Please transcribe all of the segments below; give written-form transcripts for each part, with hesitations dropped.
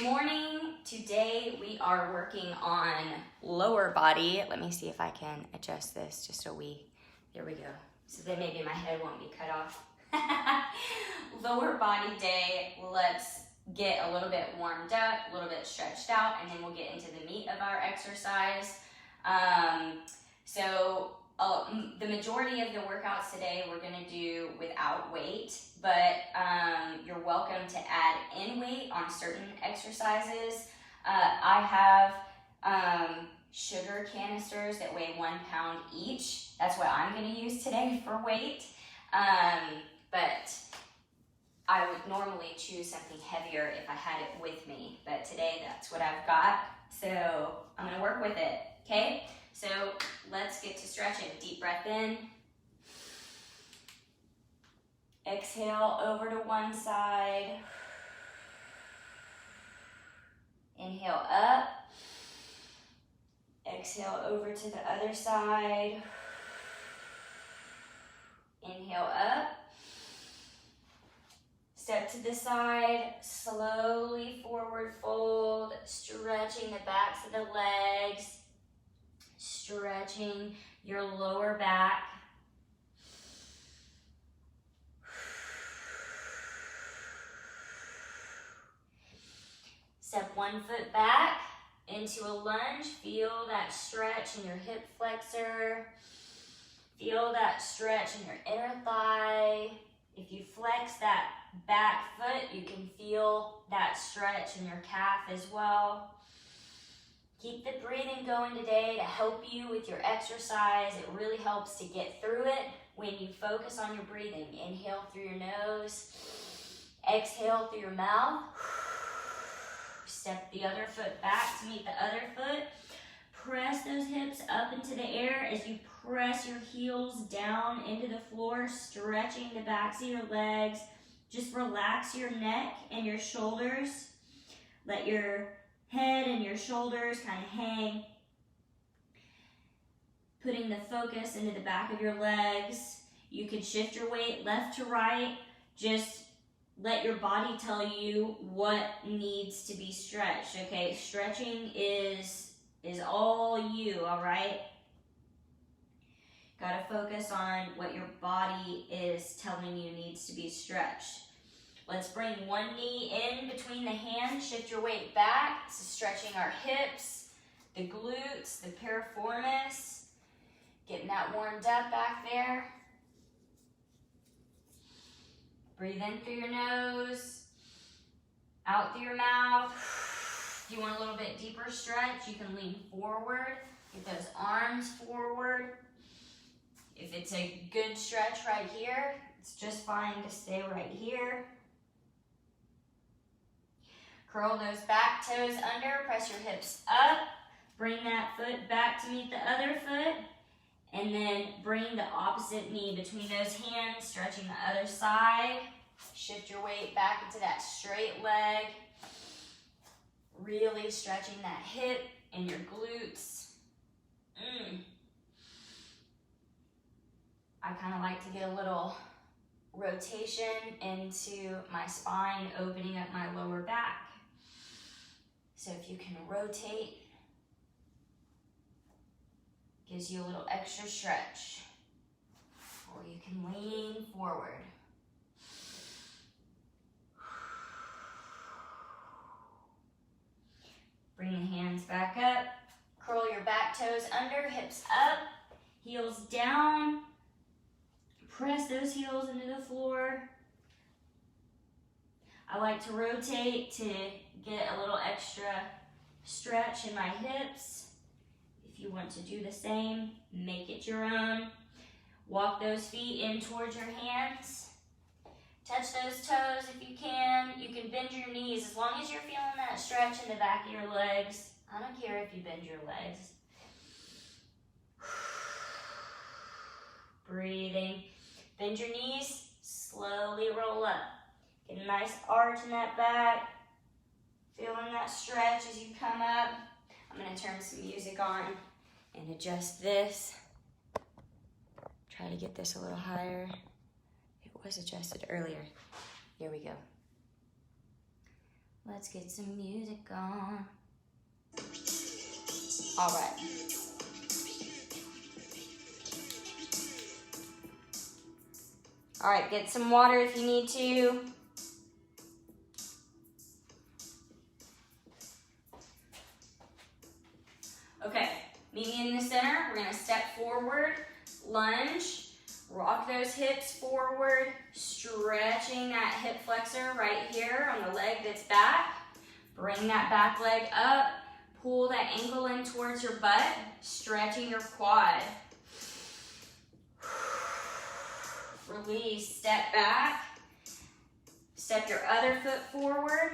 Good morning. Today we are working on lower body. Let me see if I can adjust this just so there we go. So then maybe my head won't be cut off. Lower body day. Let's get a little bit warmed up, a little bit stretched out, and then we'll get into the meat of our exercise. The majority of the workouts today we're going to do without weight, but you're welcome to add in weight on certain exercises. I have sugar canisters that weigh 1 pound each. That's what I'm going to use today for weight. But I would normally choose something heavier if I had it with me, but today that's what I've got. So I'm going to work with it, okay? So let's get to stretching. Deep breath in. Exhale over to one side. Inhale up. Exhale over to the other side. Inhale up. Step to the side, slowly forward fold, stretching the backs of the legs, stretching your lower back. Step 1 foot back into a lunge. Feel that stretch in your hip flexor. Feel that stretch in your inner thigh. If you flex that back foot, you can feel that stretch in your calf as well. Keep the breathing going today to help you with your exercise. It really helps to get through it when you focus on your breathing. Inhale through your nose. Exhale through your mouth. Step the other foot back to meet the other foot. Press those hips up into the air as you press your heels down into the floor, stretching the backs of your legs. Just relax your neck and your shoulders. Let your head and your shoulders kind of hang. Putting the focus into the back of your legs. You can shift your weight left to right. Just let your body tell you what needs to be stretched, okay? Stretching is all you, all right? Gotta focus on what your body is telling you needs to be stretched. Let's bring one knee in between the hands, shift your weight back. This is stretching our hips, the glutes, the piriformis, getting that warmed up back there. Breathe in through your nose, out through your mouth. If you want a little bit deeper stretch, you can lean forward, get those arms forward. If it's a good stretch right here, it's just fine to stay right here. Curl those back toes under, press your hips up, bring that foot back to meet the other foot, and then bring the opposite knee between those hands, stretching the other side. Shift your weight back into that straight leg. Really stretching that hip and your glutes. I kind of like to get a little rotation into my spine, opening up my lower back. So if you can rotate, gives you a little extra stretch. Or you can lean forward. Bring the hands back up. Curl your back toes under, hips up, heels down. Press those heels into the floor. I like to rotate to get a little extra stretch in my hips. If you want to do the same, make it your own. Walk those feet in towards your hands. Touch those toes if you can. You can bend your knees as long as you're feeling that stretch in the back of your legs. I don't care if you bend your legs. Breathing. Bend your knees, slowly roll up. Get a nice arch in that back. Feeling that stretch as you come up. I'm going to turn some music on and adjust this. Try to get this a little higher. It was adjusted earlier. Here we go. Let's get some music on. All right. All right, get some water if you need to. Okay, meet me in the center. We're gonna step forward, lunge, rock those hips forward, stretching that hip flexor right here on the leg that's back. Bring that back leg up, pull that ankle in towards your butt, stretching your quad. Release, step back, step your other foot forward,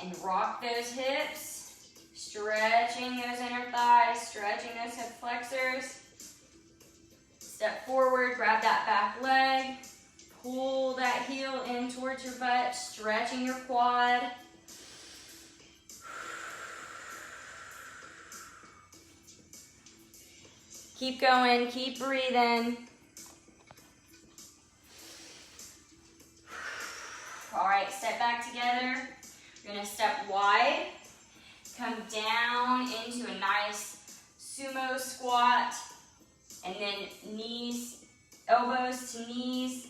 and rock those hips, stretching those inner thighs, stretching those hip flexors. Step forward, grab that back leg, pull that heel in towards your butt, stretching your quad. Keep going, keep breathing. All right, step back together. We're gonna step wide, come down into a nice sumo squat, and then knees, elbows to knees,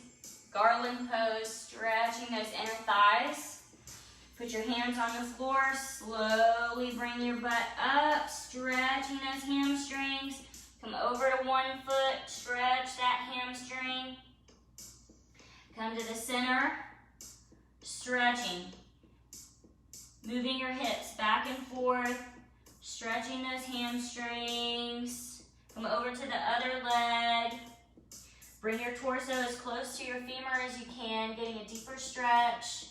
garland pose, stretching those inner thighs. Put your hands on the floor, slowly bring your butt up, stretching those hamstrings. Come over to one foot, stretch that hamstring. Come to the center, stretching. Moving your hips back and forth, stretching those hamstrings. Come over to the other leg. Bring your torso as close to your femur as you can, getting a deeper stretch.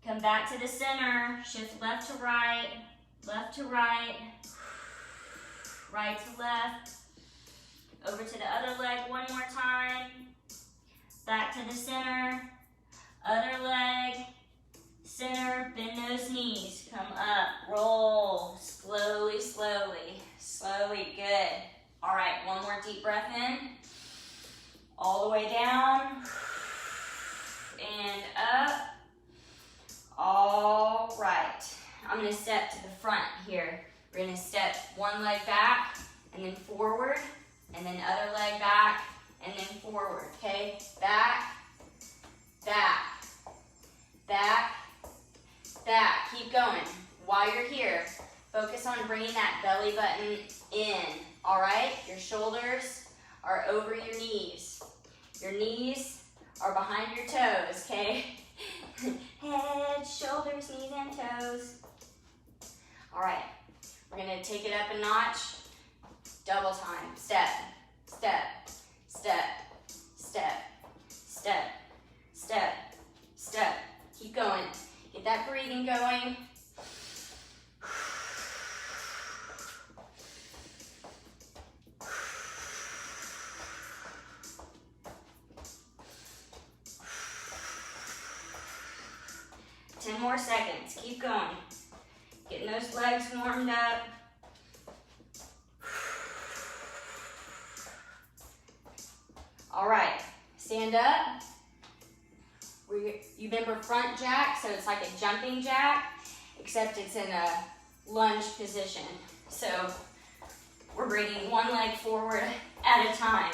Come back to the center, shift left to right, right to left. Over to the other leg one more time. Back to the center, other leg, center, bend those knees. Come up, roll, slowly, slowly, slowly, good. All right, one more deep breath in. All the way down and up. All right, I'm gonna step to the front here. We're gonna step one leg back and then forward, and then other leg back and then forward, okay? Back, back, back, back. Keep going. While you're here, focus on bringing that belly button in, all right? Your shoulders are over your knees. Your knees are behind your toes, okay? Head, shoulders, knees, and toes. All right, we're gonna take it up a notch. Double time. Step, step, step, step, step, step, step. Keep going. Get that breathing going. Ten more seconds. Keep going. Getting those legs warmed up. All right, stand up. You remember front jack, so it's like a jumping jack, except it's in a lunge position. So we're bringing one leg forward at a time.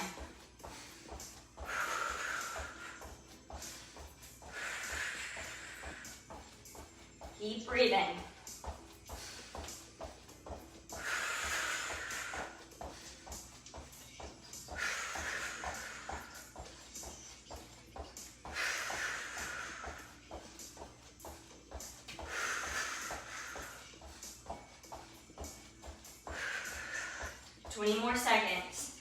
Keep breathing. Twenty more seconds.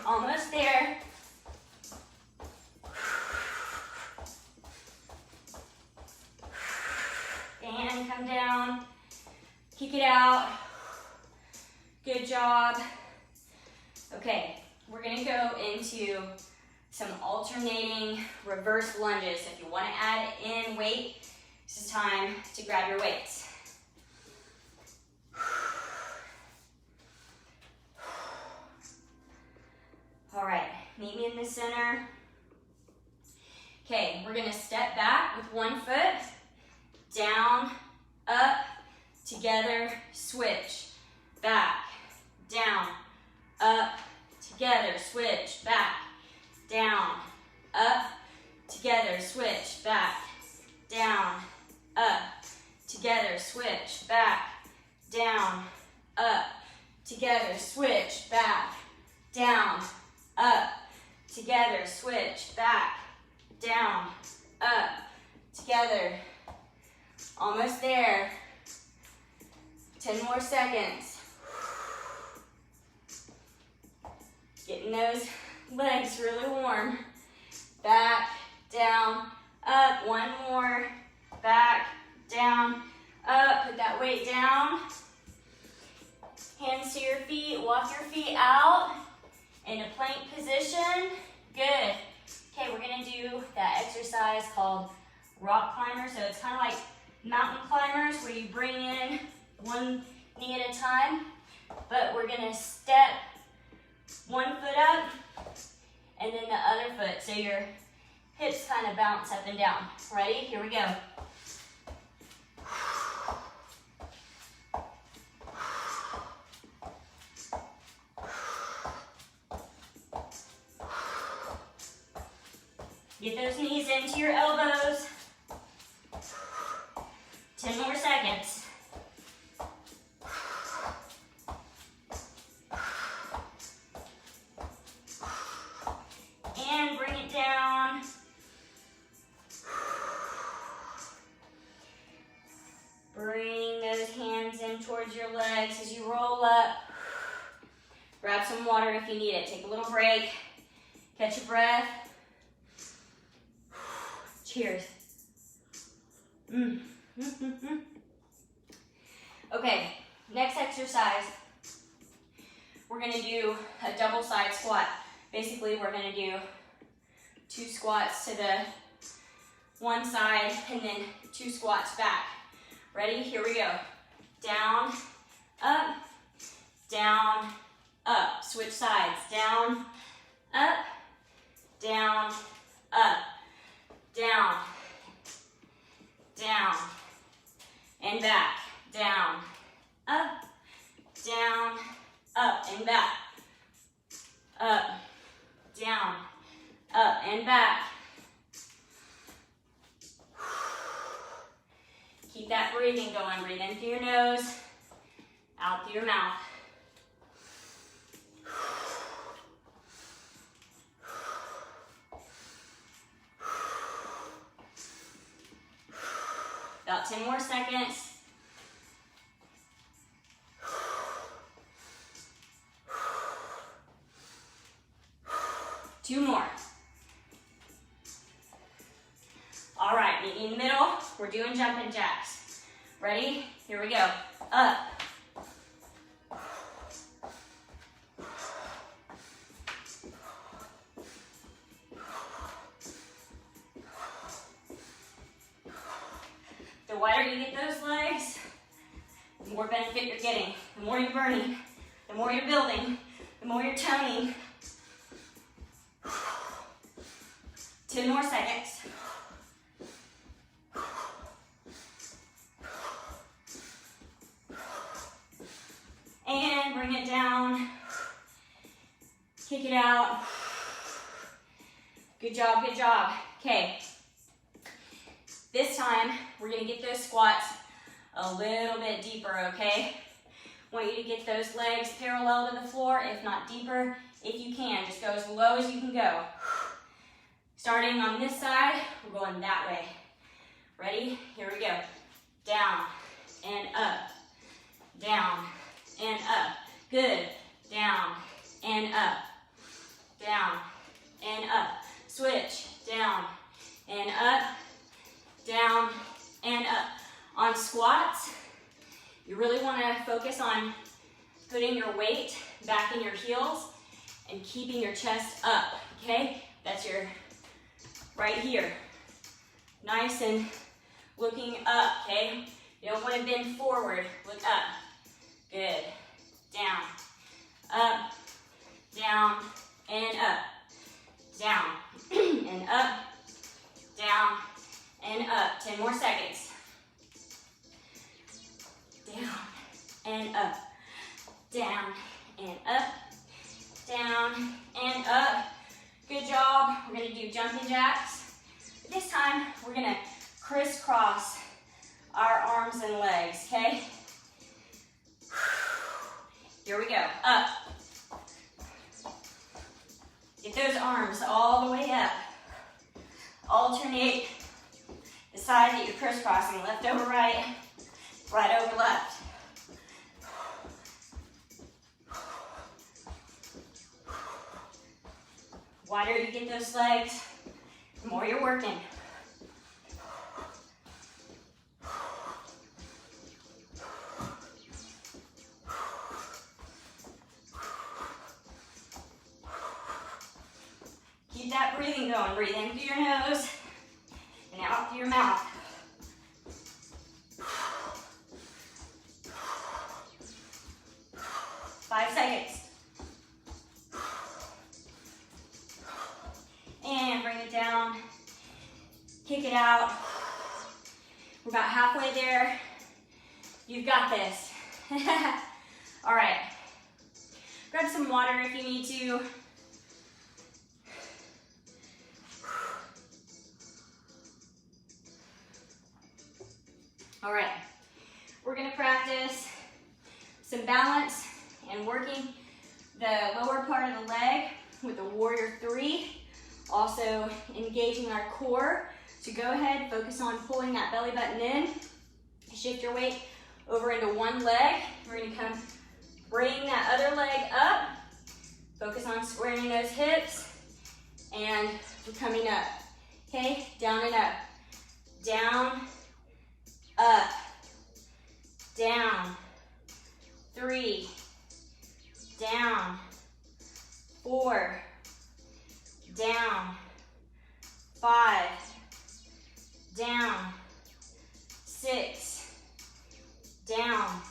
Almost there. And come down. Kick it out. Good job. Okay, we're gonna go into some alternating reverse lunges. If you wanna add in weight, this is time to grab your weights. Meet me in the center. Okay, we're gonna step back with one foot, down, up, together, switch, back, down, up, together, switch, back, down, up, together, switch, back, down, up, together, switch, back, down, up, together, switch, back, down, up, together, switch, back, down, up, together. Almost there. 10 more seconds. Getting those legs really warm. Back, down, up. One more. Back, down, up. Put that weight down. Hands to your feet. Walk your feet out into plank position. Good. Okay, we're gonna do that exercise called rock climber. So it's kind of like mountain climbers where you bring in one knee at a time, but we're gonna step one foot up and then the other foot, so your hips kind of bounce up and down. Ready? Here we go. Get those knees into your elbows. 10 more seconds. And bring it down. Bring those hands in towards your legs as you roll up. Grab some water if you need it. Take a little break. Catch your breath. Cheers. Okay, next exercise, we're gonna do a double side squat. Basically, we're gonna do 2 squats to the one side and then 2 squats back. Ready? Here we go. Down, up, down, up. Switch sides. Down, up, down, up, down, down, and back, down, up, down, up, and back, up, down, up, and back. Keep that breathing going. Breathe in through your nose, out through your mouth. About 10 more seconds. Two more. All right, meet me in the middle. We're doing jumping jacks. Ready? Here we go. Up. The wider you get those legs, the more benefit you're getting. The more you're burning, the more you're building, the more you're toning. 10 more seconds. And bring it down. Kick it out. Good job, good job. Okay. This time, we're gonna get those squats a little bit deeper, okay? I want you to get those legs parallel to the floor, if not deeper, if you can. Just go as low as you can go. Starting on this side, we're going that way. Ready? Here we go. Down and up, down and up. Good. Down and up, down and up. Switch. Down and up, down and up. On squats, you really want to focus on putting your weight back in your heels and keeping your chest up, okay? That's your right here. Nice and looking up, okay? You don't want to bend forward, look up. Good. Down, up, down, and up. and up. Down and up. Down and up. Good job. We're gonna do jumping jacks. This time, we're gonna crisscross our arms and legs, okay? Here we go, up. Get those arms all the way up. Alternate the side that you're crisscrossing, left over right, right over left. Wider you get those legs, the more you're working. Keep that breathing going. Breathe in through your nose and out through your mouth. 5 seconds. And bring it down. Kick it out. We're about halfway there. You've got this. All right. Grab some water if you need to. All right. We're going to practice some balance and working the lower part of the leg with the warrior 3. Also engaging our core. So go ahead, focus on pulling that belly button in. Shift your weight over into one leg. We're gonna come bring that other leg up. Focus on squaring those hips. And we're coming up. Okay, down and up. Down, up, down, 3, down, 4, down, 5, down, 6, down,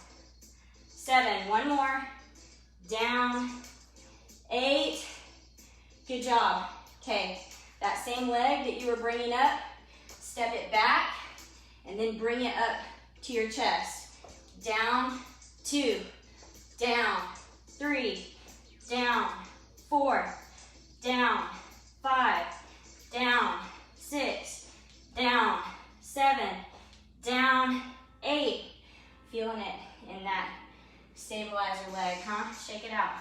7, one more, down, 8, good job. Okay, that same leg that you were bringing up, step it back, and then bring it up to your chest. Down, 2, down, 3, down, 4, down, 5, down, 6, down, 7, down, 8. Feeling it in that stabilizer leg, huh? Shake it out.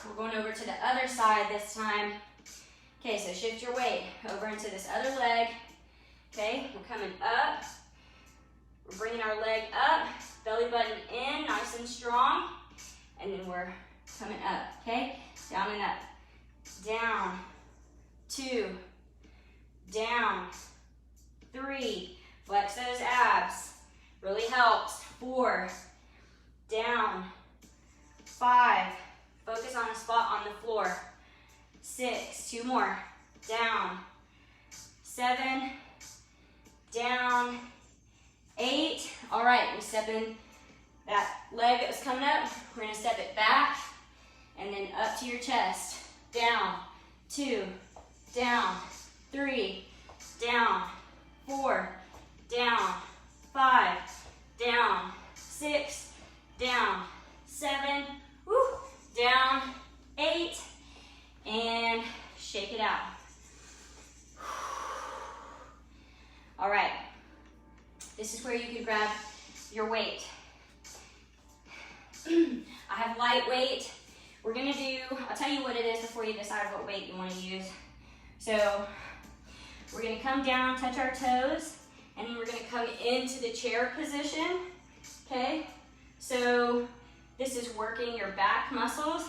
We're going over to the other side this time. Okay, so shift your weight over into this other leg. Okay, we're coming up. We're bringing our leg up, belly button in, nice and strong. And then we're coming up, okay? Down and up. Down, 2, down, 3. Flex those abs. Really helps. 4, down, 5. Focus on a spot on the floor. 6, 2 more. Down, 7, down, 8. All right, we're stepping that leg that was coming up. We're gonna step it back and then up to your chest. Down, 2, down, 3, down, 4, down, 5, down, 6, down, 7, woo, down, 8, and shake it out. All right, this is where you can grab your weight. I have light weight. We're gonna do, I'll tell you what it is before you decide what weight you wanna use. So we're gonna come down, touch our toes, and then we're gonna come into the chair position, okay? So this is working your back muscles.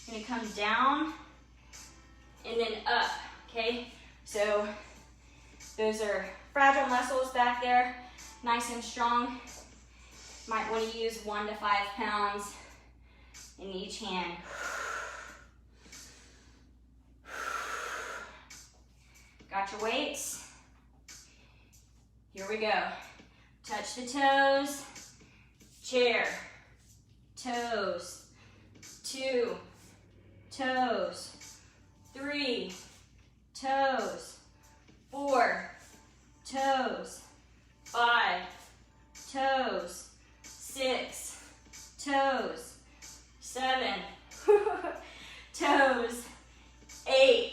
You're gonna come down and then up, okay? So those are fragile muscles back there, nice and strong. Might want to use 1 to 5 pounds in each hand. Got your weights? Here we go. Touch the toes, chair, toes, 2, toes, 3, toes, 4, toes, 5, toes, 6, toes, 7, toes, 8,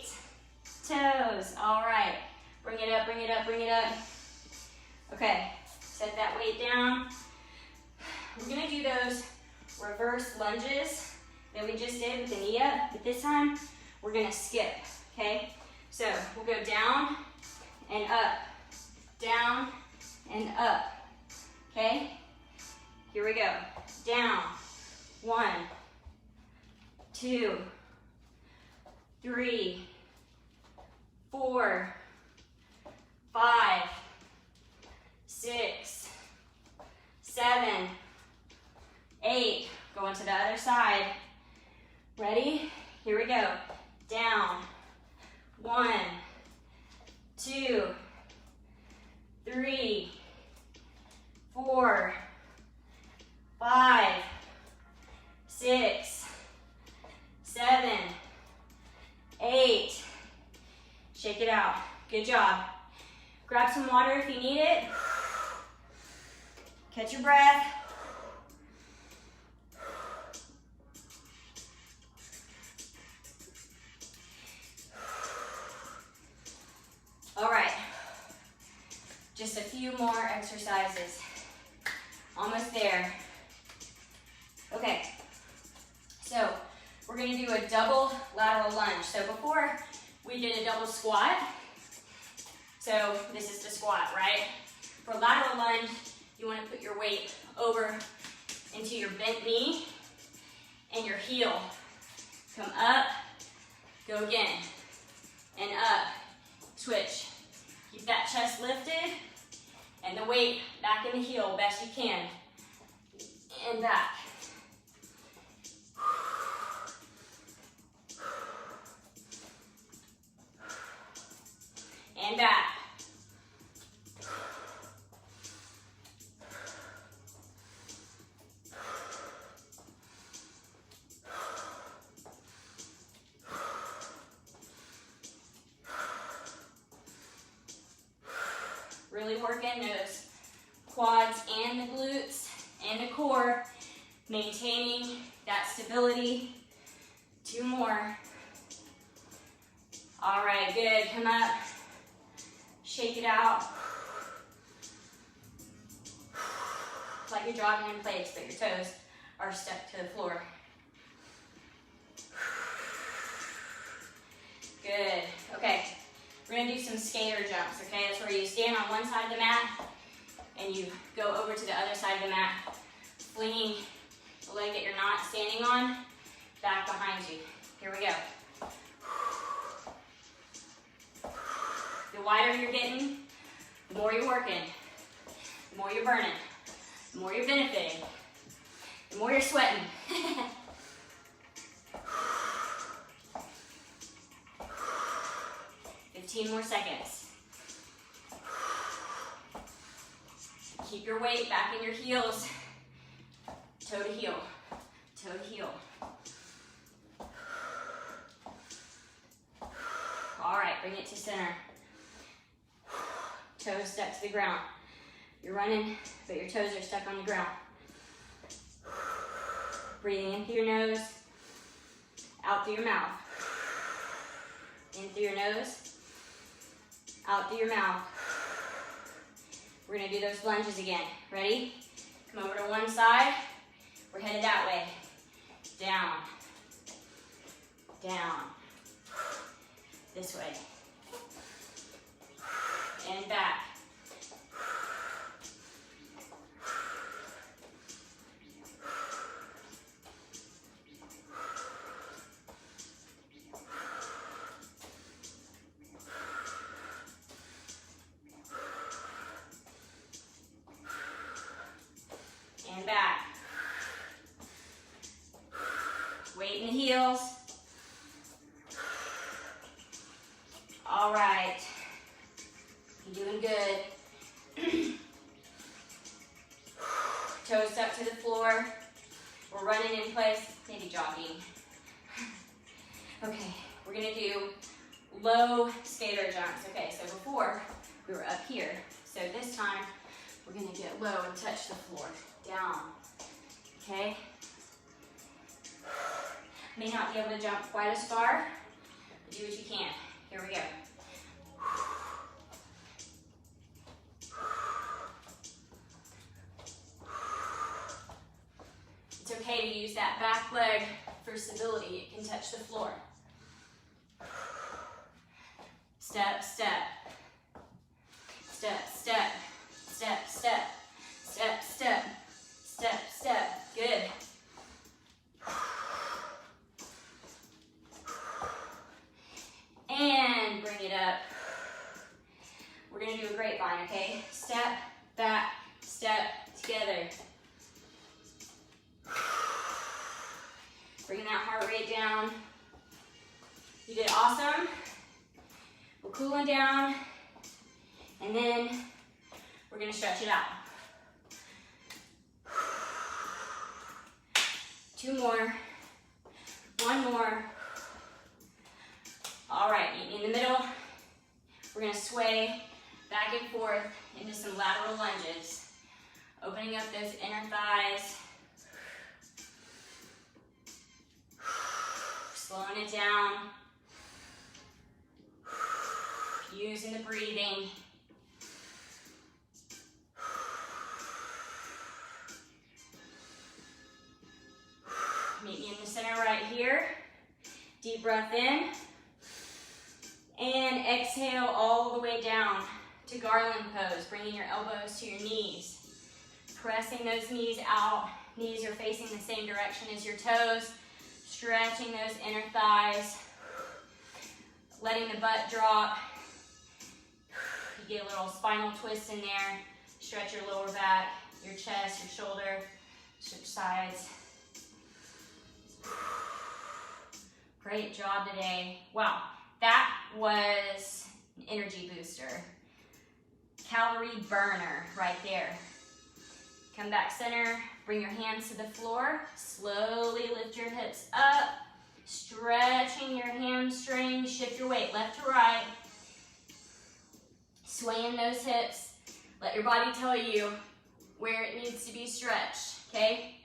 toes. All right, bring it up, bring it up, bring it up. Okay, set that weight down. We're gonna do those reverse lunges that we just did with the knee up, but this time we're gonna skip, okay? So we'll go down and up, down and up, okay? Here we go. Down, 1, 2, 3, 4, 5, 6, 7, 8. Going to the other side. Ready? Here we go. Down. 1, 2, 3, 4, 5, 6, 7, 8. Shake it out. Good job. Grab some water if you need it. Catch your breath. All right, just a few more exercises. Almost there. Okay, so we're gonna do a double lateral lunge. So before we did a double squat, so this is the squat, right? For lateral lunge, you wanna put your weight over into your bent knee and your heel. Come up, go again, and up. Switch. Keep that chest lifted and the weight back in the heel best you can. And back. And back. Really working those quads and the glutes and the core, maintaining that stability. 2 more. All right, good. Come up, shake it out. It's like you're jogging in place, but your toes are stuck to the floor. Good. Okay. We're gonna do some skater jumps, okay? That's where you stand on one side of the mat and you go over to the other side of the mat, flinging the leg that you're not standing on back behind you. Here we go. The wider you're getting, the more you're working, the more you're burning, the more you're benefiting, the more you're sweating. 15 more seconds. Keep your weight back in your heels. Toe to heel, toe to heel. All right, bring it to center. Toes stuck to the ground. You're running, but your toes are stuck on the ground. Breathing in through your nose, out through your mouth. In through your nose, out through your mouth. We're gonna do those lunges again. Ready? Come over to one side. We're headed that way. Down, down. This way. And back. And back. Weight in the heels. All right. You're doing good. Toes stuck to the floor. We're running in place, maybe jogging. Okay, we're gonna do low skater jumps. Okay, so before we were up here. So this time we're gonna get low and touch the floor. Down, okay? May not be able to jump quite as far, but do what you can. Here we go. It's okay to use that back leg for stability. It can touch the floor. Step, step. Step, step. Step, step. Step, step. Step, step. Good. And bring it up. We're going to do a grapevine, okay? Step, back, step, together. Bringing that heart rate down. You did awesome. We're cooling down. And then we're going to stretch it out. 2 more. 1 more. All right, in the middle, we're going to sway back and forth into some lateral lunges. Opening up those inner thighs. Slowing it down. Using the breathing. Meet me in the center right here. Deep breath in. And exhale all the way down to garland pose, bringing your elbows to your knees. Pressing those knees out. Knees are facing the same direction as your toes. Stretching those inner thighs. Letting the butt drop. You get a little spinal twist in there. Stretch your lower back, your chest, your shoulder, your sides. Great job today. Wow. That was an energy booster. Calorie burner right there. Come back center, bring your hands to the floor. Slowly lift your hips up, stretching your hamstrings. Shift your weight left to right. Swaying those hips. Let your body tell you where it needs to be stretched, okay?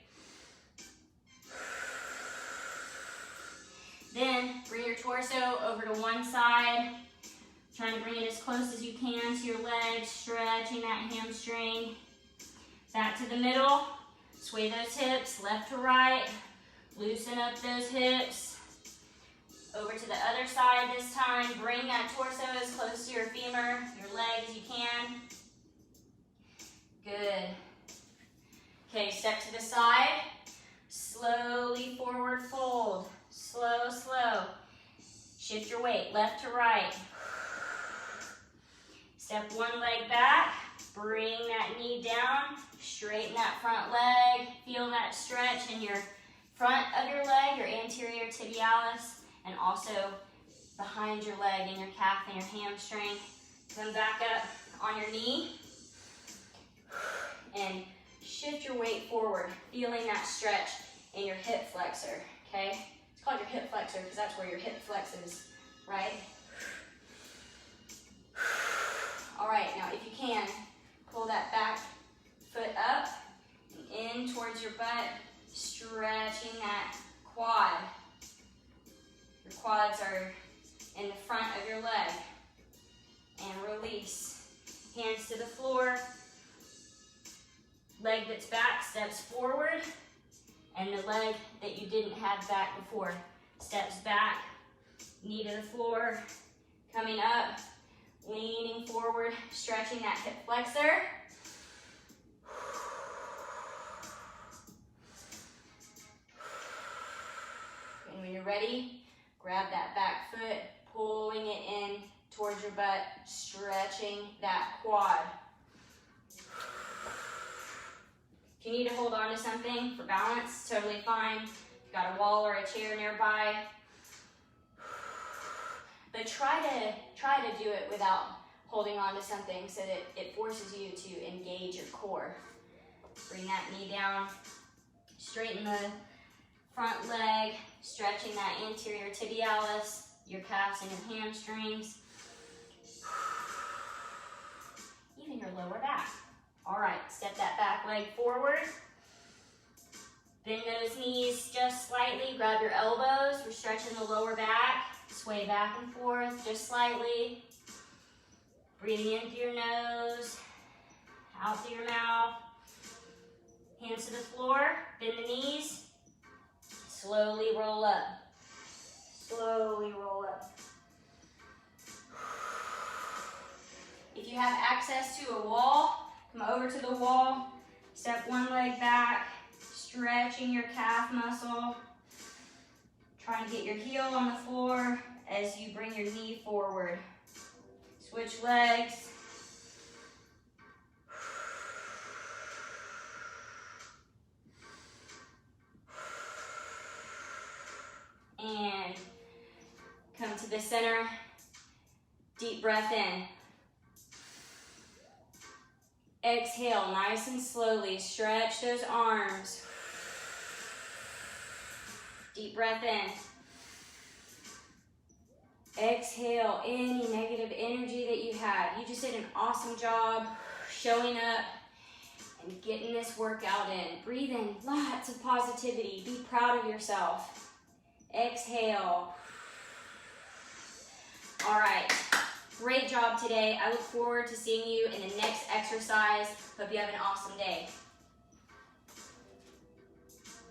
Then bring your torso over to one side, trying to bring it as close as you can to your legs, stretching that hamstring. Back to the middle, sway those hips left to right, loosen up those hips. Over to the other side this time, bring that torso as close to your femur, your leg as you can. Good. Okay, step to the side, slowly forward fold. Slow, slow. Shift your weight left to right. Step one leg back. Bring that knee down. Straighten that front leg. Feel that stretch in your front of your leg, your anterior tibialis, and also behind your leg and your calf and your hamstring. Come back up on your knee. And shift your weight forward, feeling that stretch in your hip flexor, okay? It's called your hip flexor because that's where your hip flexes, right? All right, now if you can, pull that back foot up and in towards your butt, stretching that quad. Your quads are in the front of your leg. And release. Hands to the floor. Leg that's back steps forward, and the leg that you didn't have back before steps back. Knee to the floor, coming up, leaning forward, stretching that hip flexor. And when you're ready, grab that back foot, pulling it in towards your butt, stretching that quad. If you need to hold on to something for balance, totally fine. If you've got a wall or a chair nearby. But try to do it without holding on to something so that it forces you to engage your core. Bring that knee down, straighten the front leg, stretching that anterior tibialis, your calves and your hamstrings, even your lower back. All right, step that back leg forward. Bend those knees just slightly. Grab your elbows. We're stretching the lower back. Sway back and forth just slightly. Breathing in through your nose, out through your mouth. Hands to the floor. Bend the knees. Slowly roll up. Slowly roll up. If you have access to a wall, come over to the wall. Step one leg back. Stretching your calf muscle. Trying to get your heel on the floor as you bring your knee forward. Switch legs. And come to the center. Deep breath in. Exhale, nice and slowly. Stretch those arms. Deep breath in. Exhale any negative energy that you have. You just did an awesome job showing up and getting this workout in. Breathe in lots of positivity. Be proud of yourself. Exhale. All right. Great job today. I look forward to seeing you in the next exercise. Hope you have an awesome day.